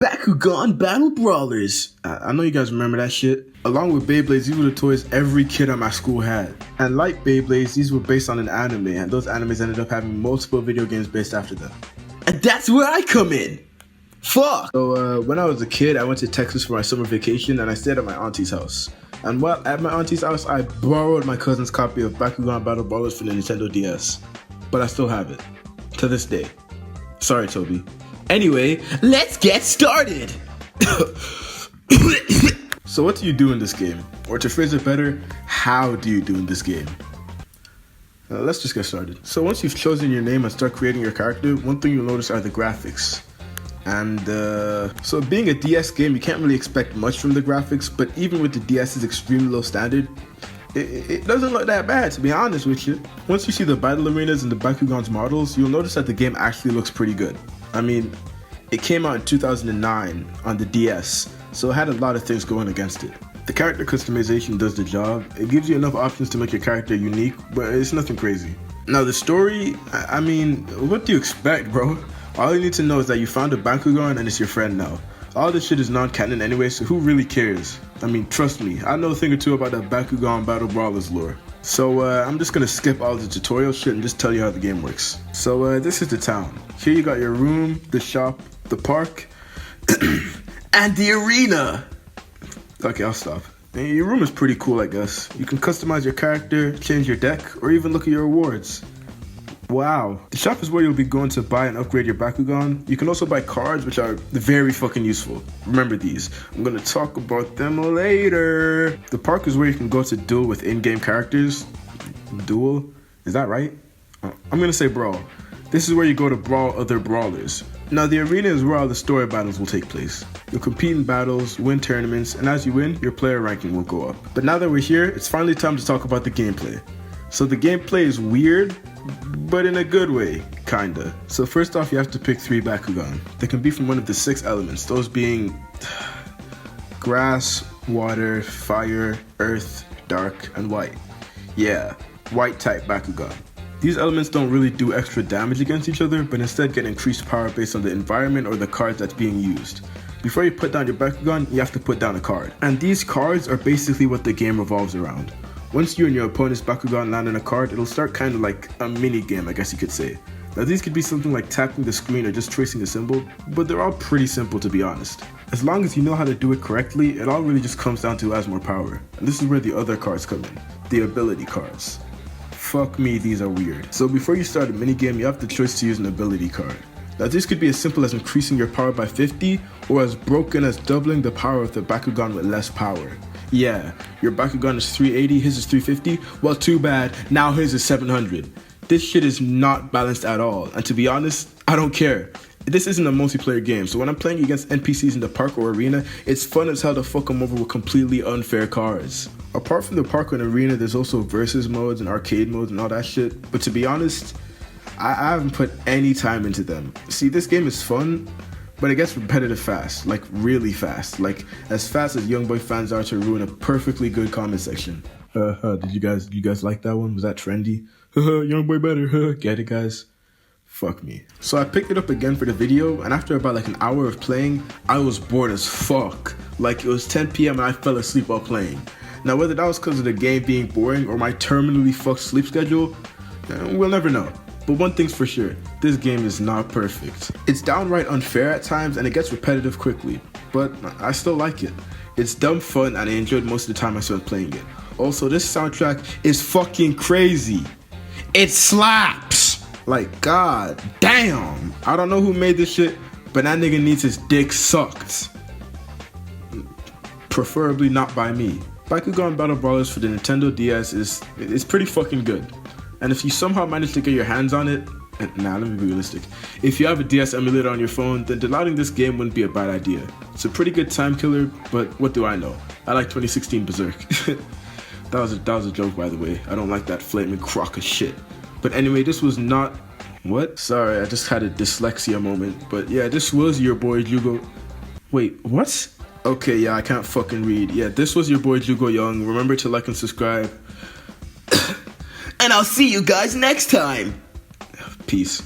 Bakugan Battle Brawlers. I know you guys remember that shit. Along with Beyblades, these were the toys every kid at my school had. And like Beyblades, these were based on an anime, and those animes ended up having multiple video games based after them. And that's where I come in. Fuck! So when I was a kid, I went to Texas for my summer vacation, and I stayed at my auntie's house. And while at my auntie's house, I borrowed my cousin's copy of Bakugan Battle Brawlers for the Nintendo DS. But I still have it. To this day. Sorry, Toby. Anyway, let's get started! So what do you do in this game? Or to phrase it better, how do you do in this game? Let's just get started. So once you've chosen your name and start creating your character, one thing you'll notice are the graphics. And so being a DS game, you can't really expect much from the graphics, but even with the DS's extremely low standard, it doesn't look that bad, to be honest with you. Once you see the battle arenas and the Bakugan's models, you'll notice that the game actually looks pretty good. I mean, it came out in 2009 on the DS, so it had a lot of things going against it. The character customization does the job. It gives you enough options to make your character unique, but it's nothing crazy. Now the story, I mean, what do you expect, bro? All you need to know is that you found a Bakugan and it's your friend now. All this shit is non-canon anyway, so who really cares? I mean, trust me, I know a thing or two about that Bakugan Battle Brawlers lore. So I'm just gonna skip all the tutorial shit and just tell you how the game works. So this is the town. Here you got your room, the shop, the park, and the arena. Okay, I'll stop. And your room is pretty cool, I guess. You can customize your character, change your deck, or even look at your rewards. Wow. The shop is where you'll be going to buy and upgrade your Bakugan. You can also buy cards, which are very fucking useful. Remember these. I'm gonna talk about them later. The park is where you can go to duel with in-game characters. Duel? Is that right? I'm gonna say brawl. This is where you go to brawl other brawlers. Now the arena is where all the story battles will take place. You'll compete in battles, win tournaments, and as you win, your player ranking will go up. But now that we're here, it's finally time to talk about the gameplay. So the gameplay is weird, but in a good way, kinda. So first off, you have to pick 3 Bakugan. They can be from one of the 6 elements, those being grass, water, fire, earth, dark, and white. Yeah, white type Bakugan. These elements don't really do extra damage against each other, but instead get increased power based on the environment or the card that's being used. Before you put down your Bakugan, you have to put down a card. And these cards are basically what the game revolves around. Once you and your opponent's Bakugan land on a card, it'll start kind of like a mini game, I guess you could say. Now these could be something like tapping the screen or just tracing a symbol, but they're all pretty simple to be honest. As long as you know how to do it correctly, it all really just comes down to who has more power. And this is where the other cards come in, the ability cards. Fuck me, these are weird. So before you start a minigame, you have the choice to use an ability card. Now this could be as simple as increasing your power by 50, or as broken as doubling the power of the Bakugan with less power. Yeah, your Bakugan is 380, his is 350, well too bad, now his is 700. This shit is not balanced at all, and to be honest, I don't care. This isn't a multiplayer game, so when I'm playing against NPCs in the park or arena, it's fun as hell to fuck them over with completely unfair cards. Apart from the park and arena, there's also versus modes and arcade modes and all that shit, but to be honest, I haven't put any time into them. See, this game is fun, but it gets repetitive fast, like really fast, like as fast as Young Boy fans are to ruin a perfectly good comment section. Did you guys like that one? Was that trendy? Young Boy better, get it guys? Fuck me. So I picked it up again for the video, and after about like an hour of playing, I was bored as fuck. Like it was 10 PM and I fell asleep while playing. Now whether that was because of the game being boring or my terminally fucked sleep schedule, we'll never know. But one thing's for sure, this game is not perfect. It's downright unfair at times and it gets repetitive quickly, but I still like it. It's dumb fun and I enjoyed most of the time I spent playing it. Also, this soundtrack is fucking crazy. It slaps! Like, god damn! I don't know who made this shit, but that nigga needs his dick sucked. Preferably not by me. Bakugan Battle Brawlers for the Nintendo DS is pretty fucking good. And if you somehow manage to get your hands on it, nah, let me be realistic. If you have a DS emulator on your phone, then downloading this game wouldn't be a bad idea. It's a pretty good time killer, but what do I know? I like 2016 Berserk. that was a joke, by the way. I don't like that flaming crock of shit. But anyway, this was not... What? Sorry, I just had a dyslexia moment. But yeah, this was your boy Jugo... Wait, what? Okay, yeah, I can't fucking read. Yeah, this was your boy Jugo Young. Remember to like and subscribe. And I'll see you guys next time. Peace.